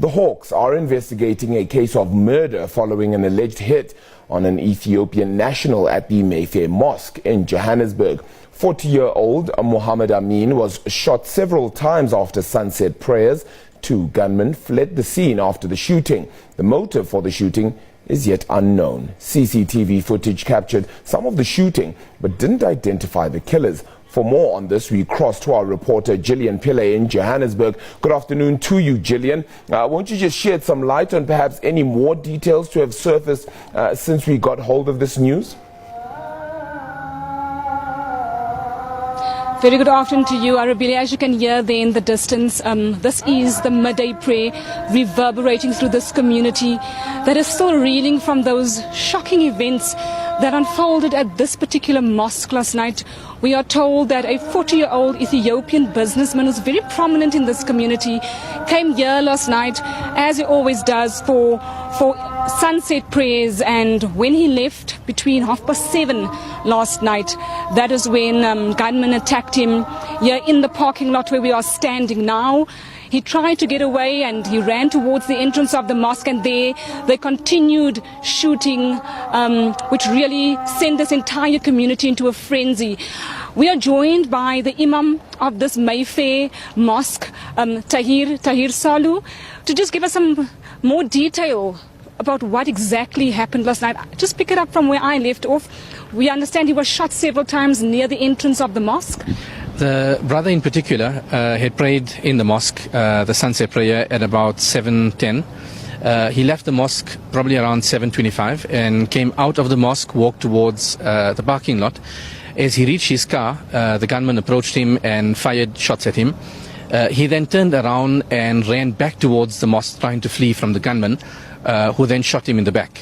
The Hawks are investigating a case of murder following an alleged hit on an Ethiopian national at the Mayfair Mosque in Johannesburg. 40-year-old Mohammed Amin was shot several times after sunset prayers. Two gunmen fled the scene after the shooting. The motive for the shooting is yet unknown. CCTV footage captured some of the shooting but didn't identify the killers. For more on this, we cross to our reporter Gillian Pillay in Johannesburg. Good afternoon to you, Gillian. Won't you just shed some light on perhaps any more details to have surfaced since we got hold of this news? Very good afternoon to you, Arabili. As you can hear there in the distance, this is the midday prayer reverberating through this community that is still reeling from those shocking events that unfolded at this particular mosque last night. We are told that a 40-year-old Ethiopian businessman who's very prominent in this community came here last night, as he always does, for sunset prayers, and when he left between 7:30 last night, that is when gunmen attacked him here in the parking lot where we are standing now. He tried to get away and he ran towards the entrance of the mosque, and there they continued shooting, which really sent this entire community into a frenzy. We are joined by the Imam of this Mayfair Mosque, Tahir Salu, to just give us some more detail about what exactly happened last night. Just pick it up from where I left off. We understand he was shot several times near the entrance of the mosque. The brother in particular had prayed in the mosque, the sunset prayer, at about 7:10. He left the mosque probably around 7:25 and came out of the mosque, walked towards the parking lot. As he reached his car, the gunman approached him and fired shots at him. He then turned around and ran back towards the mosque, trying to flee from the gunman, who then shot him in the back.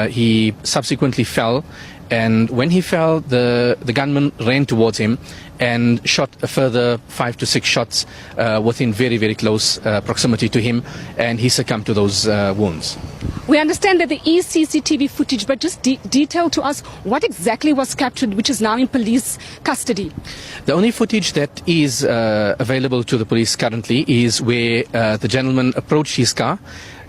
He subsequently fell, and when he fell, the gunman ran towards him and shot a further 5 to 6 shots within very, very close proximity to him, and he succumbed to those wounds. We understand that there is CCTV footage, but just detail to us what exactly was captured, which is now in police custody. The only footage that is available to the police currently is where the gentleman approached his car,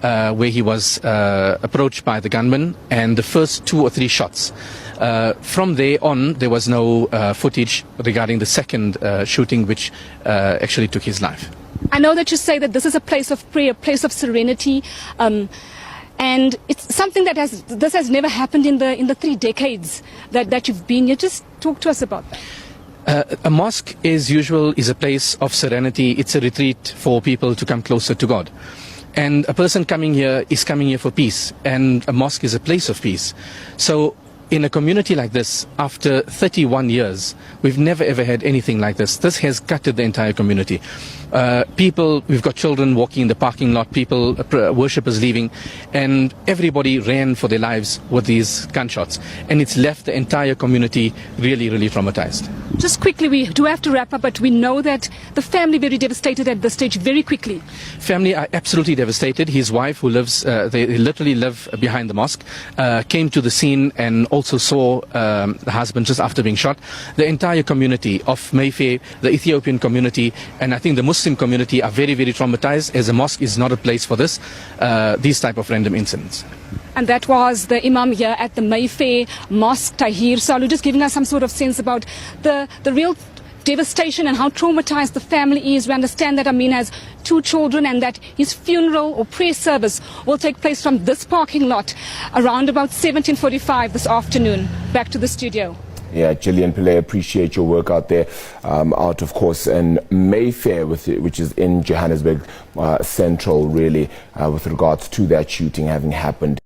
where he was approached by the gunman, and the first 2 or 3 shots. From there on, there was no footage regarding the second shooting, which actually took his life. I know that you say that this is a place of prayer, a place of serenity, and it's something that has never happened in the 3 decades that you've been here. Just talk to us about that. A mosque, as usual, is a place of serenity. It's a retreat for people to come closer to God. And a person coming here is coming here for peace, and a mosque is a place of peace. So in a community like this, after 31 years, we've never ever had anything like this. This has gutted the entire community. We've got children walking in the parking lot, people, worshippers leaving, and everybody ran for their lives with these gunshots. And it's left the entire community really, really traumatized. Just quickly, we do have to wrap up, but we know that the family very devastated at this stage, very quickly. Family are absolutely devastated. His wife, who lives, they literally live behind the mosque, came to the scene and also saw the husband just after being shot. The entire community of Mayfair, the Ethiopian community, and I think the Muslim community are very, very traumatized, as a mosque is not a place for these type of random incidents. And that was the Imam here at the Mayfair Mosque, Tahir Salu, just giving us some sort of sense about the real devastation and how traumatized the family is. We understand that Amin has 2 children and that his funeral or prayer service will take place from this parking lot around about 17:45 this afternoon. Back to the studio. Yeah, Gillian Pillay, appreciate your work out there, out of course in Mayfair, which is in Johannesburg Central, really, with regards to that shooting having happened.